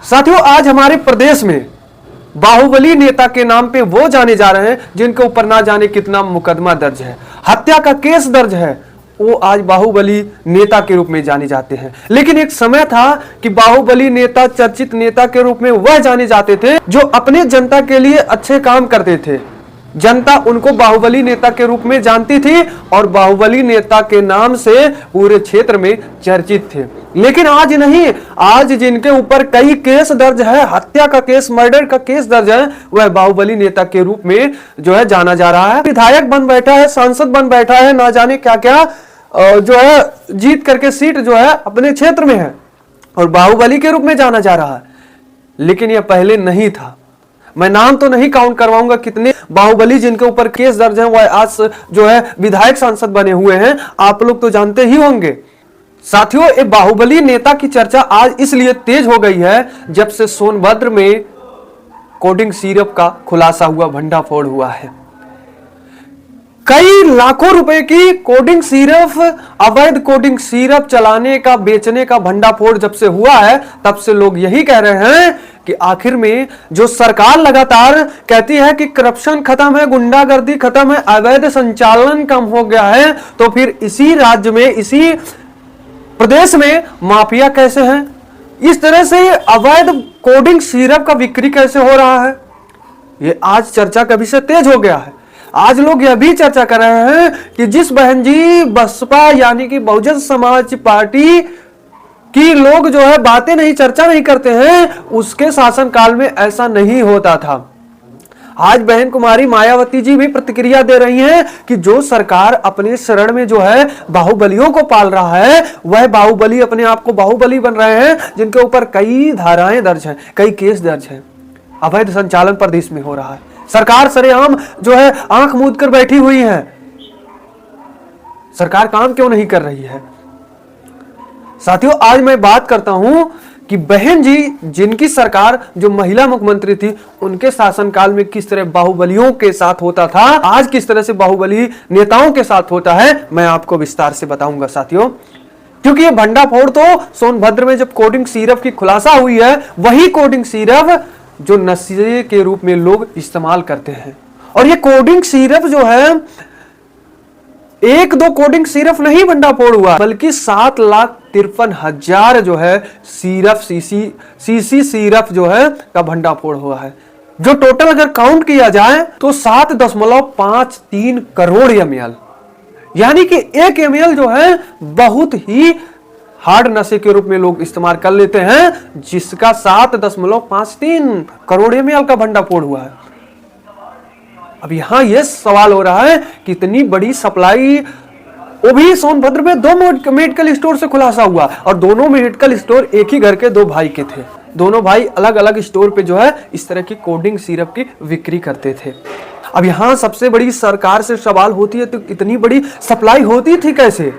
साथियों, आज हमारे प्रदेश में बाहुबली नेता के नाम पे वो जाने जा रहे हैं जिनके ऊपर ना जाने कितना मुकदमा दर्ज है, हत्या का केस दर्ज है। वो आज बाहुबली नेता के रूप में जाने जाते हैं। लेकिन एक समय था कि बाहुबली नेता चर्चित नेता के रूप में वह जाने जाते थे जो अपने जनता के लिए अच्छे काम करते थे। जनता उनको बाहुबली नेता के रूप में जानती थी और बाहुबली नेता के नाम से पूरे क्षेत्र में चर्चित थे। लेकिन आज नहीं, आज जिनके ऊपर कई केस दर्ज है, हत्या का केस, मर्डर का केस दर्ज है, वह बाहुबली नेता के रूप में जो है जाना जा रहा है। विधायक बन बैठा है, सांसद बन बैठा है, ना जाने क्या क्या जो है जीत करके सीट जो है अपने क्षेत्र में है और बाहुबली के रूप में जाना जा रहा है। लेकिन यह पहले नहीं था। मैं नाम तो नहीं काउंट करवाऊंगा कितने बाहुबली जिनके ऊपर केस दर्ज है वह आज जो है विधायक सांसद बने हुए हैं, आप लोग तो जानते ही होंगे। साथियों, एक बाहुबली नेता की चर्चा आज इसलिए तेज हो गई है जब से सोनभद्र में कोडिंग सिरप का खुलासा हुआ, भंडाफोड़ हुआ है। कई लाखों रुपए की कोडिंग सिरप, अवैध कोडिंग सिरप चलाने का, बेचने का भंडाफोड़ जब से हुआ है तब से लोग यही कह रहे हैं कि आखिर में जो सरकार लगातार कहती है कि करप्शन खत्म है, गुंडागर्दी खत्म है, अवैध संचालन कम हो गया है, तो फिर इसी राज्य में, इसी प्रदेश में माफिया कैसे हैं? इस तरह से अवैध कोडिंग सिरप का बिक्री कैसे हो रहा है? ये आज चर्चा कभी से तेज हो गया है। आज लोग यह भी चर्चा कर रहे हैं कि जिस बहन जी बसपा यानी कि बहुजन समाज पार्टी की लोग जो है बातें नहीं, चर्चा नहीं करते हैं, उसके शासनकाल में ऐसा नहीं होता था। आज बहन कुमारी मायावती जी भी प्रतिक्रिया दे रही हैं कि जो सरकार अपने शरण में जो है बाहुबलियों को पाल रहा है, वह बाहुबली अपने आप को बाहुबली बन रहे हैं जिनके ऊपर कई धाराएं दर्ज हैं, कई केस दर्ज हैं। अवैध संचालन प्रदेश में हो रहा है। सरकार सरेआम जो है आंख मूंद कर बैठी हुई है। सरकार काम क्यों नहीं कर रही है? साथियों, आज मैं बात करता हूं कि बहन जी जिनकी सरकार, जो महिला मुख्यमंत्री थी, उनके शासनकाल में किस तरह बाहुबलियों के साथ होता था, आज किस तरह से बाहुबली नेताओं के साथ होता है, मैं आपको विस्तार से बताऊंगा साथियों। क्योंकि ये भंडाफोड़ तो सोनभद्र में जब कोडिंग सिरप की खुलासा हुई है, वही कोडिंग सिरप जो नशे के रूप में लोग इस्तेमाल करते हैं। और ये कोडिंग सिरप जो है, एक दो कोडिंग सिरप नहीं भंडाफोड़ हुआ, बल्कि 7,53,000 जो है सिरप, सीसी सिरप जो है का भंडाफोड़ हुआ है। जो टोटल अगर काउंट किया जाए तो 7.53 करोड़ ml, यानी कि 1 ml जो है बहुत ही हार्ड नशे के रूप में लोग इस्तेमाल कर लेते हैं, जिसका 7.53 करोड़ ml का भंडाफोड़ हुआ है। अब यहां यह सवाल हो रहा है कि इतनी बड़ी सप्लाई, वो भी सोनभद्र में 2 मेडिकल स्टोर से खुलासा हुआ और दोनों मेडिकल स्टोर एक ही घर के 2 भाई के थे। दोनों भाई अलग अलग स्टोर पे जो है इस तरह की कोडिंग सिरप की बिक्री करते थे। अब यहां सबसे बड़ी सरकार से सवाल होती है, तो इतनी बड़ी सप्लाई होती थी कैसे?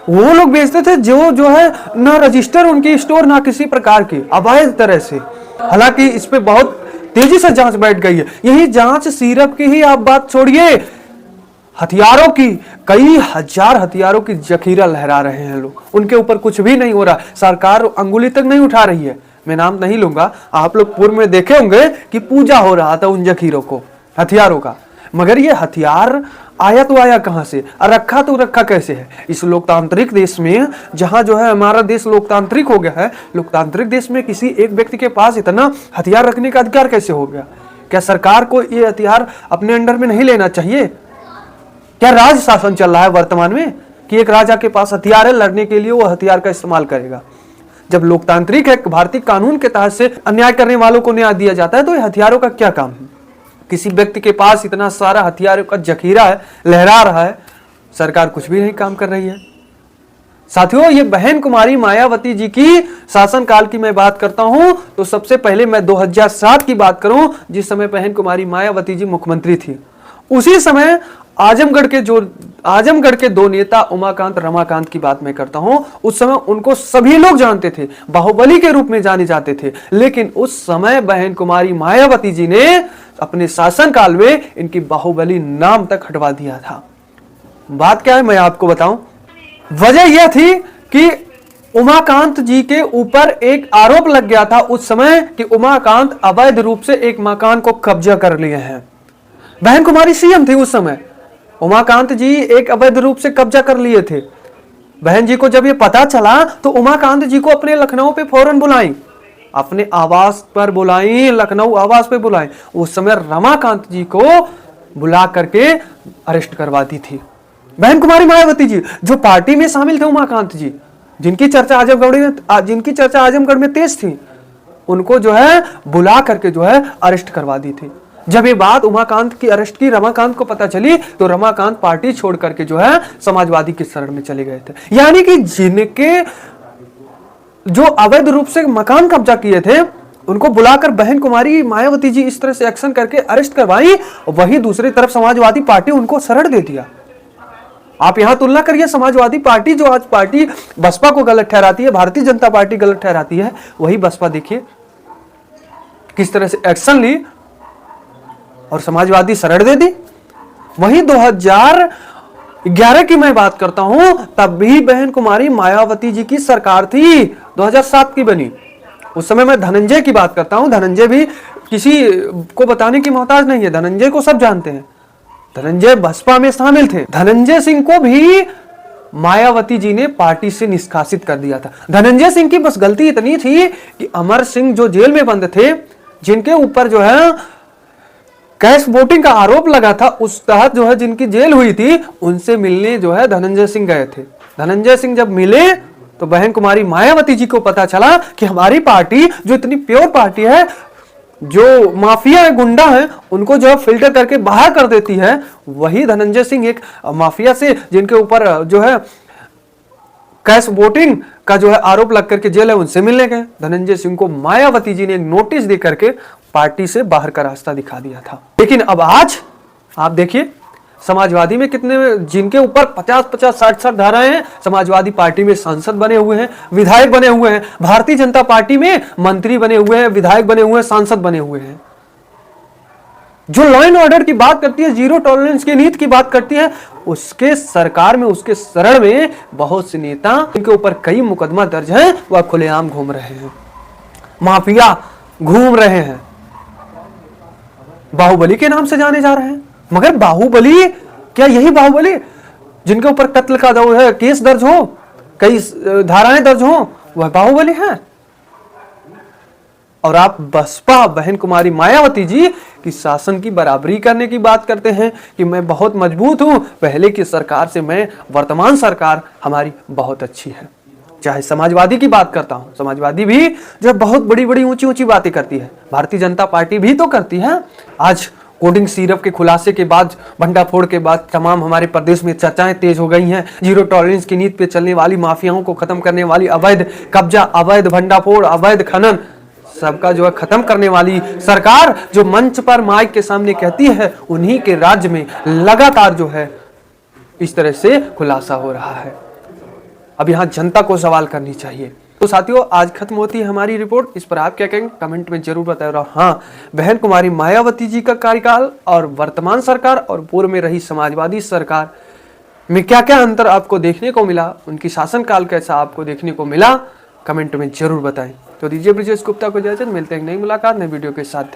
वो लोग बेचते थे जो है ना रजिस्टर उनकी स्टोर, ना किसी प्रकार की, अवैध तरह से। हालांकि इस पे बहुत तेजी से जांच बैठ गई है। यही जांच सिरप की ही आप बात छोड़िए, हथियारों की, कई हजार हथियारों की जखीरा लहरा रहे हैं लोग, उनके ऊपर कुछ भी नहीं हो रहा। सरकार अंगुली तक नहीं उठा रही है। मैं नाम नहीं लूंगा, आप लोग पूर्व में देखे होंगे कि पूजा हो रहा था उन जखीरों को, हथियारों का। मगर ये हथियार आया तो आया कहां से, और रखा तो रखा कैसे है? इस लोकतांत्रिक देश में, जहां जो है हमारा देश लोकतांत्रिक हो गया है, लोकतांत्रिक देश में किसी एक व्यक्ति के पास इतना हथियार रखने का अधिकार कैसे हो गया? क्या सरकार को ये हथियार अपने अंडर में नहीं लेना चाहिए? क्या राज शासन चल रहा है वर्तमान में कि एक राजा के पास हथियार है, लड़ने के लिए वो हथियार का इस्तेमाल करेगा? जब लोकतांत्रिक है, भारतीय कानून के तहत से अन्याय करने वालों को न्याय दिया जाता है, तो ये हथियारों का क्या काम है? किसी व्यक्ति के पास इतना सारा हथियारों का जखीरा है, लहरा रहा है, सरकार कुछ भी नहीं काम कर रही है। साथियों, ये बहन कुमारी मायावती जी की शासनकाल की मैं बात करता हूं, तो सबसे पहले मैं 2007 की बात करूं, जिस समय बहन कुमारी मायावती जी मुख्यमंत्री थी। उसी समय आजमगढ़ के 2 नेता, उमाकांत, रमाकांत की बात मैं करता हूं। उस समय उनको सभी लोग जानते थे, बाहुबली के रूप में जाने जाते थे। लेकिन उस समय बहन कुमारी मायावती जी ने अपने शासनकाल में इनकी बाहुबली नाम तक हटवा दिया था। बात क्या है मैं आपको बताऊं। वजह यह थी कि उमाकांत जी के ऊपर एक आरोप लग गया था उस समय कि उमाकांत अवैध रूप से एक मकान को कब्जा कर लिए हैं। बहन कुमारी सीएम थी उस समय, उमाकांत जी एक अवैध रूप से कब्जा कर लिए थे। बहन जी को जब ये पता चला तो उमाकांत जी को अपने लखनऊ पे फौरन बुलाई, अपने आवास पर बुलाई, लखनऊ आवास पे बुलाई। उस समय रमाकांत जी को बुला करके अरेस्ट करवा दी थी। बहन कुमारी मायावती जी जो पार्टी में शामिल थे, उमाकांत जी जिनकी चर्चा आजमगढ़ में तेज थी, उनको जो है बुला करके जो है अरेस्ट करवा दी थी। जब ये बात उमाकांत की अरेस्ट की रमाकांत को पता चली तो रमाकांत पार्टी छोड़ करके जो है समाजवादी की शरण में चले गए थे। यानी कि जिनके जो अवैध रूप से मकान कब्जा किए थे उनको बुलाकर बहन कुमारी मायावती जी इस तरह से एक्शन करके अरेस्ट करवाई, वही दूसरी तरफ समाजवादी पार्टी उनको शरण दे दिया। आप यहां तुलना करिए, समाजवादी पार्टी जो आज पार्टी बसपा को गलत ठहराती है, भारतीय जनता पार्टी गलत ठहराती है, वही बसपा देखिए किस तरह से एक्शन ली और समाजवादी शरण दे दी। वही 2011 की मैं बात करता हूं, तब भी बहन कुमारी मायावती जी की सरकार थी, 2007 की बनी। उस समय मैं धनंजय की बात करता हूं। धनंजय भी किसी को बताने की मोहताज नहीं है, धनंजय को सब जानते हैं। धनंजय बसपा में शामिल थे। धनंजय सिंह को भी मायावती जी ने पार्टी से निष्कासित कर दिया था। धनंजय सिंह की बस गलती इतनी थी कि अमर सिंह जो जेल में बंद थे, जिनके ऊपर जो है कैश वोटिंग का आरोप लगा था, उस तहत जो है जिनकी जेल हुई थी, उनसे मिलने जो है धनंजय सिंह गए थे। धनंजय सिंह जब मिले तो बहन कुमारी मायावती जी को पता चला कि हमारी पार्टी जो इतनी प्योर पार्टी है, जो माफिया है, गुंडा है, उनको जो है फिल्टर करके बाहर कर देती है। वही धनंजय सिंह एक माफिया से जिनके ऊपर जो है कैश वोटिंग का जो है आरोप लग करके जेल है, उनसे मिलने गए। धनंजय सिंह को मायावती जी ने नोटिस दे करके पार्टी से बाहर का रास्ता दिखा दिया था। लेकिन अब आज आप देखिए समाजवादी में कितने, जिनके ऊपर 50-50, 60-60 धाराएं हैं, समाजवादी पार्टी में सांसद बने हुए हैं, विधायक बने हुए हैं। भारतीय जनता पार्टी में मंत्री बने हुए हैं, विधायक बने हुए हैं, सांसद बने हुए हैं। जो लॉ एंड ऑर्डर की बात करती है, जीरो टॉलरेंस की नीति की बात करती है, उसके सरकार में, उसके शरण में बहुत से नेता जिनके ऊपर कई मुकदमा दर्ज है, वह खुलेआम घूम रहे हैं, माफिया घूम रहे हैं, बाहुबली के नाम से जाने जा रहे हैं। मगर बाहुबली क्या यही बाहुबली जिनके ऊपर कत्ल का जो है केस दर्ज हो, कई धाराएं दर्ज हो, वह बाहुबली है? और आप बसपा बहन कुमारी मायावती जी की शासन की बराबरी करने की बात करते हैं कि मैं बहुत मजबूत हूं, पहले की सरकार से मैं, वर्तमान सरकार हमारी बहुत अच्छी है। चाहे समाजवादी की बात करता हूं, समाजवादी भी जो बहुत बड़ी बड़ी ऊंची ऊंची बातें करती है, भारतीय जनता पार्टी भी तो करती है। आज कोडिंग सिरप के खुलासे के बाद, भंडाफोड़ के बाद तमाम हमारे प्रदेश में चर्चाएं तेज हो गई हैं। जीरो टॉलरेंस की नीति पे चलने वाली, माफियाओं को खत्म करने वाली, अवैध कब्जा, अवैध भंडाफोड़, अवैध खनन, सबका जो है खत्म करने वाली सरकार जो मंच पर माइक के सामने कहती है, उन्हीं के राज्य में लगातार जो है इस तरह से खुलासा हो रहा है। अब यहां जनता को सवाल करनी चाहिए। तो साथियों, आज खत्म होती है हमारी रिपोर्ट। इस पर आप क्या कहेंगे कमेंट में जरूर बताएं। और हाँ, बहन कुमारी मायावती जी का कार्यकाल और वर्तमान सरकार और पूर्व में रही समाजवादी सरकार में क्या क्या अंतर आपको देखने को मिला, उनकी शासनकाल कैसा आपको देखने को मिला, कमेंट में जरूर बताएं। तो दीजिए ब्रिजेश गुप्ता को इजाजत, मिलते हैं नई मुलाकात नई वीडियो के साथ।